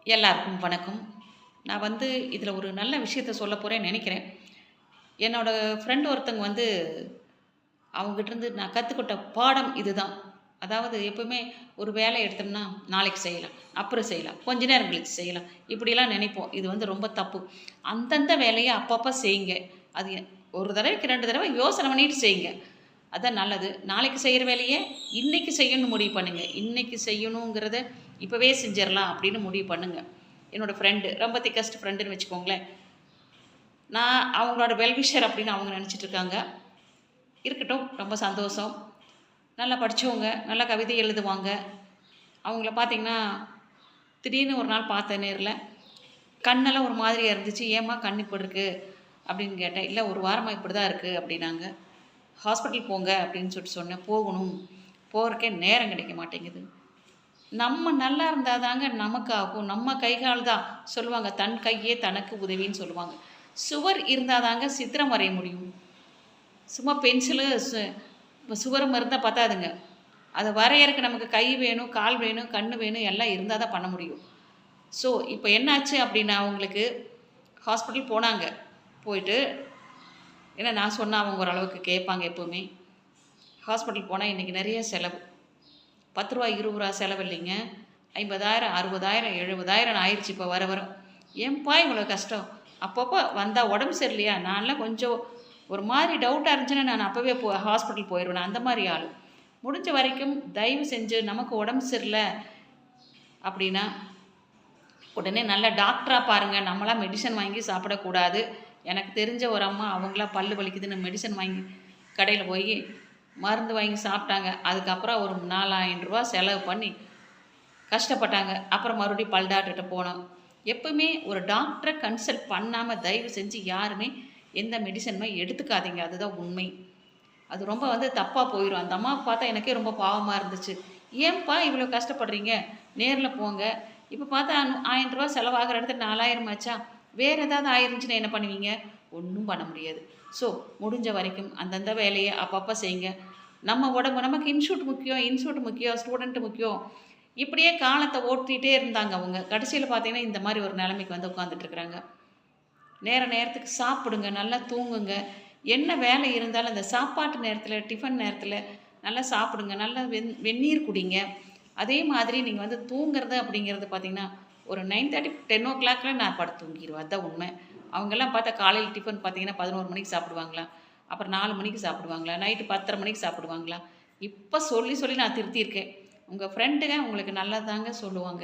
எல்லாருக்கும் வணக்கம். நான் இதில ஒரு நல்ல விஷயத்த சொல்ல போறேன்னு நெனைக்கிறேன். என்னோட ஃப்ரெண்ட் ஒருத்தங்க அவங்ககிட்டருந்து நான் கத்துக்கிட்ட பாடம் இதுதான். அதாவது எப்பவுமே ஒரு வேலை எடுத்தோம்னா, நாளைக்கு செய்யலாம், அப்புறம் செய்யலாம், கொஞ்ச நேரம் கழிச்சு செய்யலாம். இப்படிலாம் நெனைப்போம். இது ரொம்ப தப்பு. அந்தந்த வேலைய அப்பப்ப செய்யுங்க. அது ஒரு தடவைக்கு 2 தடவ யோசனை பண்ணிட்டு செய்யுங்க. அதான் நல்லது. நாளைக்கு செய்ற வேலைய இன்னைக்கு செய்யணும்னு முடிவு பண்ணுங்க. இன்னைக்கு செய்யணுங்கிறத இப்பவே செஞ்சிரலாம் அப்படின்னு முடிவு பண்ணுங்க. என்னோட ஃப்ரெண்டு ரொம்ப திக்கஸ்ட் ஃப்ரெண்டுன்னு வச்சுக்கோங்களேன். நான் அவங்களோட வெல்விஷர் அப்படின்னு அவங்க நெனச்சிட்டு இருக்காங்க. இருக்கட்டும், ரொம்ப சந்தோஷம். நல்லா படிச்சவங்க, நல்லா கவிதை எழுதுவாங்க. அவங்கள பார்த்தீங்கன்னா, திடீர்னு ஒரு நாள் பார்த்தேன் நேர்ல. கண்ணெல்லாம் ஒரு மாதிரியா இருந்துச்சு. "ஏம்மா கண் இப்படி இருக்கு?" அப்படின்னு கேட்டேன். "இல்ல, ஒரு வாரமா இப்படி தான் இருக்கு" அப்படின்னாங்க. "ஹாஸ்பிட்டல் போங்க" அப்படின்னு சொன்னேன். போகணும். போறக்கே நேரம் கிடைக்க மாட்டேங்குது. நம்ம நல்லா இருந்தா தாங்க நமக்கு ஆகும். நம்ம கை கால் தான் சொல்லுவாங்க. "தன் கையே தனக்கு உதவின்னு" சொல்லுவாங்க. சுவர் இருந்தா தாங்க சித்திரம் வரைய முடியும். சும்மா பென்சிலு சுவரும் இருந்தா பத்தாதுங்க. அத வரையறக்கு நமக்கு கை வேணும், கால் வேணும், கண்ணு வேணும், எல்லாம் இருந்தா தான் பண்ண முடியும். ஸோ, இப்ப என்னாச்சு அப்படின்னா அவங்களுக்கு ஹாஸ்பிட்டல் போனாங்க. போயிட்டு ஏன்னா நான் சொன்னா அவங்க ஓரளவுக்கு கேட்பாங்க எப்பவுமே. ஹாஸ்பிட்டல் போனா இன்னைக்கு நெறைய செலவு. ரூ. 10 ரூ. 20 செலவு இல்லைங்க. 50,000, 60,000, 70,000 ஆயிருச்சு இப்ப வர வர. ஏன்பா இவ்வளோ கஷ்டம்? அப்பப்போ வந்தா உடம்பு சரியில்லையா? நான்லாம் கொஞ்சம் ஒரு மாரி டவுட்டா இருந்துச்சுன்னா, நான் அப்பவே ஹாஸ்பிட்டல் போயிருவேன். நான் அந்த மாரி ஆளு. முடிஞ்ச வரைக்கும் தயவு செஞ்சு நமக்கு உடம்பு சரியில்ல அப்படின்னா, உடனே நல்ல டாக்டரா பாருங்க. நம்மளா மெடிசன் வாங்கி சாப்பிடக்கூடாது. எனக்கு தெரிஞ்ச ஒரு அம்மா அவங்களா பல்லு வலிக்குதுன்னு மெடிசன் வாங்கி கடையில போயி மருந்து வாங்கி சாப்பிட்டாங்க. அதுக்கப்புறம் ஒரு ரூ. 4,000 செலவு பண்ணி கஷ்டப்பட்டாங்க. அப்புறம் மறுபடியும் பல் டாக்டர்ட்ட போனோம். எப்பவுமே ஒரு டாக்டர கன்சல்ட் பண்ணாம தயவு செஞ்சு யாருமே எந்த மெடிசனுமே எடுத்துக்காதீங்க. அதுதான் உண்மை. அது ரொம்ப தப்பா போயிரும். அந்த அம்மாவ பார்த்தா எனக்கே ரொம்ப பாவமா இருந்துச்சு. "ஏன்பா இவ்வளோ கஷ்டப்படுறீங்க? நேர்ல போங்க." இப்ப பார்த்தா ரூ. 1000 செலவாகுற இடத்துல 4,000 ஆச்சா? வேற ஏதாவது ஆயிருந்துச்சுன்னா என்ன பண்ணுவீங்க? ஒண்ணும் பண்ண முடியாது. ஸோ, முடிஞ்ச வரைக்கும் அந்தந்த வேலைய அப்பப்ப செய்யுங்க. நம்ம உடம்பு நமக்கு இன்சூட் முக்கியம், ஸ்டூடண்ட் முக்கியம். இப்படியே காலத்த ஓட்டிட்டே இருந்தாங்க அவங்க. கடைசியில பார்த்தீங்கன்னா, இந்த மாரி ஒரு நிலைமைக்கு உட்கார்ந்துட்டு இருக்கிறாங்க. நேரத்துக்கு சாப்பிடுங்க, நல்லா தூங்குங்க. என்ன வேலை இருந்தாலும் அந்த சாப்பாட்டு நேரத்தில, டிஃபன் நேரத்தில நல்லா சாப்பிடுங்க. நல்லா வெந்நீர் குடிங்க. அதே மாதிரி நீங்க தூங்குறது அப்படிங்கிறது பார்த்தீங்கன்னா, ஒரு 9:30, 10:00 நான் படுத்து தூங்கிருவேன். அதான் உண்மை. அவங்கலாம் பார்த்தா காலையில டிஃபன் பார்த்தீங்கன்னா 11 மணிக்கு சாப்பிடுவாங்களா? அப்புறம் 4 மணிக்கு சாப்பிடுவாங்களா? நைட்டு 10:30 மணிக்கு சாப்பிடுவாங்களா? இப்ப சொல்லி சொல்லி நான் திருத்தியிருக்கேன். உங்க ஃப்ரெண்டுங்க உங்களுக்கு நல்லது தாங்க சொல்லுவாங்க.